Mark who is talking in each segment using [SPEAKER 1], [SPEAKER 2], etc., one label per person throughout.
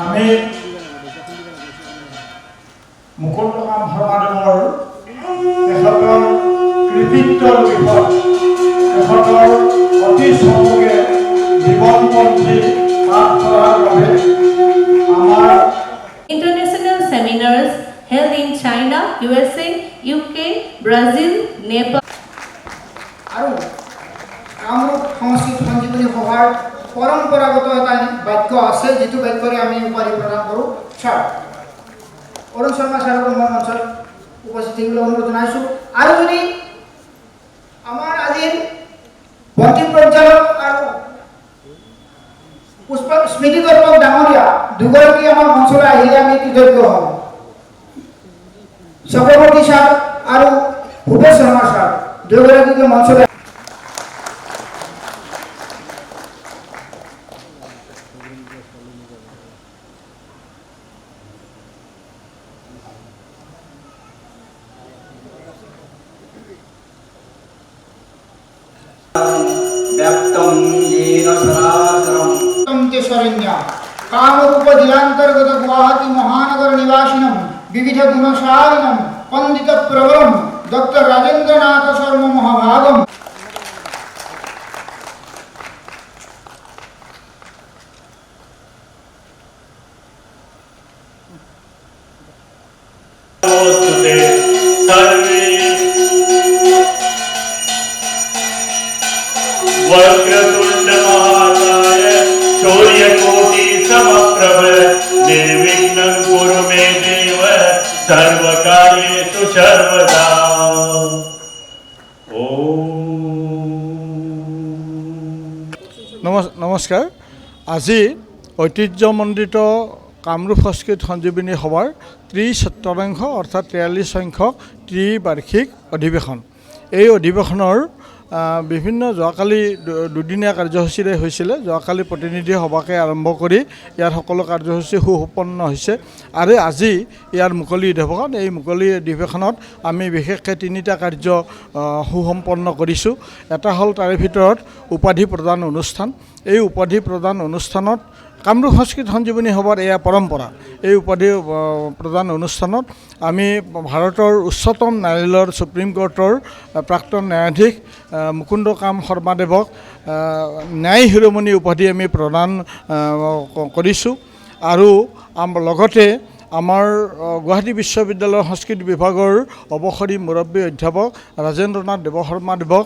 [SPEAKER 1] আমি মুকুন্দৰাম শৰ্মাদেৱৰ তেখেতৰ কৃতিত্বৰ বিষয় তেখেতৰ অতি চমুকে জীৱনপঞ্জী পাঠ কৰাৰ বাবে আমাৰ
[SPEAKER 2] International seminars held in China, USA, UK, Brazil, Nepal.
[SPEAKER 3] আৰু কামৰূপ সংস্কৃত সঞ্জীৱনী সভাৰ পৰম্পৰাগত এটা বাক্য আছে যিটো বাক্যৰে আমি উপাধি প্ৰদান কৰোঁ ছাৰ। অৰুণ শৰ্মা ছাৰক মই মঞ্চত উপস্থিত থাকিবলৈ অনুৰোধ জনাইছোঁ। আৰু যদি আমাৰ আজিৰ বন্তি প্ৰজ্বালক আৰু পুষ্প স্মৃতি দৰ্পক ডাঙৰীয়া দুগৰাকী আমাৰ মঞ্চলৈ আহিলে আমি কৃতজ্ঞ হ'ম। চক্ৰৱৰ্তী ছাৰ আৰু ভূপেশ শৰ্মা ছাৰ দুগৰাকীকে মঞ্চলৈ कामरूप जिलांतर्गत गुवाहाटी महानगर निवासिनम विविध गुणशालिनम पंडित प्रवरम डॉक्टर राजेंद्रनाथ शर्मा महाभागम
[SPEAKER 4] वक्रतुंड महाकाय सूर्यकोटि समप्रभ निर्विघ्नं कुरु मे देव सर्वकार्येषु सर्वदा।
[SPEAKER 1] নমস্কাৰ। আজি ঐতিহ্যমণ্ডিত কামৰূপ সংস্কৃত সঞ্জীৱনী সভাৰ ৩৭ অৰ্থাৎ ৪৩ সংখ্যক ত্ৰিবাৰ্ষিক অধিৱেশন। এই অধিৱেশনৰ বিভিন্ন যোৱাকালি দুদিনীয়া কাৰ্যসূচীৰে হৈছিলে। যোৱাকালি প্ৰতিনিধি সভাকে আৰম্ভ কৰি ইয়াৰ সকলো কাৰ্যসূচী সুসম্পন্ন হৈছে আৰু আজি ইয়াৰ মুকলি অধিৱেশন। এই মুকলি অধিৱেশনত আমি বিশেষকৈ তিনিটা কাৰ্য সুসম্পন্ন কৰিছোঁ। এটা হ'ল তাৰে ভিতৰত উপাধি প্ৰদান অনুষ্ঠান। এই উপাধি প্ৰদান অনুষ্ঠানত কামৰূপ সংস্কৃত সঞ্জীৱনী সভাৰ এয়া পৰম্পৰা। এই উপাধি প্ৰদান অনুষ্ঠানত আমি ভাৰতৰ উচ্চতম ন্যায়ালয়ৰ সুপ্ৰিম কোৰ্টৰ প্ৰাক্তন ন্যায়াধীশ মুকুন্দৰাম শৰ্মাদেৱক ন্যায় শিৰোমণি উপাধি আমি প্ৰদান কৰিছোঁ। আৰু লগতে আমাৰ গুৱাহাটী বিশ্ববিদ্যালয়ৰ সংস্কৃত বিভাগৰ অৱসৰী মুৰব্বী অধ্যাপক ৰাজেন্দ্ৰনাথ দেৱ শৰ্মাদেৱক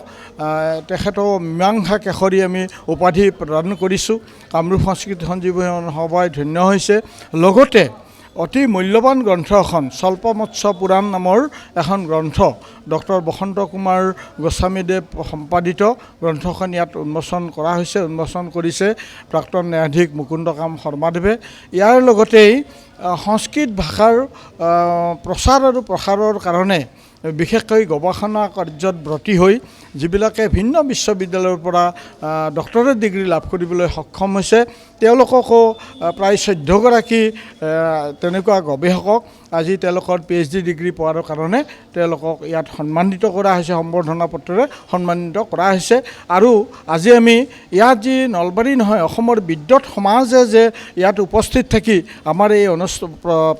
[SPEAKER 1] তেখেতক মীমাংসা কেশৰী আমি উপাধি প্ৰদান কৰিছোঁ। কামৰূপ সংস্কৃত সঞ্জীৱনী সভাই ধন্য হৈছে। লগতে অতি মূল্যৱান গ্ৰন্থ এখন স্বল্পমৎস্য পুৰাণ নামৰ এখন গ্ৰন্থ ডক্টৰ বসন্ত কুমাৰ গোস্বামীদেৱ সম্পাদিত গ্ৰন্থখন ইয়াত উন্মোচন কৰা হৈছে। উন্মোচন কৰিছে প্ৰাক্তন ন্যায়াধীশ মুকুন্দৰাম শৰ্মাদেৱে। ইয়াৰ লগতেই সংস্কৃত ভাষাৰ প্ৰচাৰ আৰু প্ৰসাৰৰ কাৰণে বিশেষকৈ গৱেষণা কাৰ্যত ব্ৰতী হৈ যিবিলাকে ভিন্ন বিশ্ববিদ্যালয়ৰ পৰা ডক্টৰেট ডিগ্ৰী লাভ কৰিবলৈ সক্ষম হৈছে তেওঁলোককো প্ৰায় 14গৰাকী তেনেকুৱা গৱেষকক আজি তেওঁলোকৰ PhD ডিগ্ৰী পোৱাৰ কাৰণে তেওঁলোকক ইয়াত সন্মানিত কৰা হৈছে, সম্বৰ্ধনা পত্ৰেৰে সন্মানিত কৰা হৈছে। আৰু আজি আমি ইয়াত যি নলবাৰী নহয় অসমৰ বিদ্যুৎ সমাজে যে ইয়াত উপস্থিত থাকি আমাৰ এই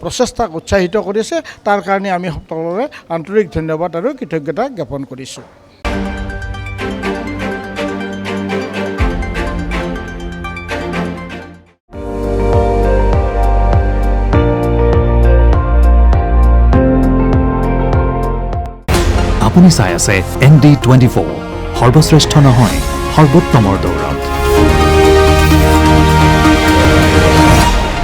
[SPEAKER 1] প্ৰচেষ্টাক উৎসাহিত কৰিছে তাৰ কাৰণে আমি সকলোৰে আন্তৰিক ধন্যবাদ আৰু কৃতজ্ঞতা জ্ঞাপন কৰিছোঁ।
[SPEAKER 5] আপুনি চাই আছে ND24 সৰ্বশ্ৰেষ্ঠ নহয় সৰ্বোত্তমৰ দৌৰ।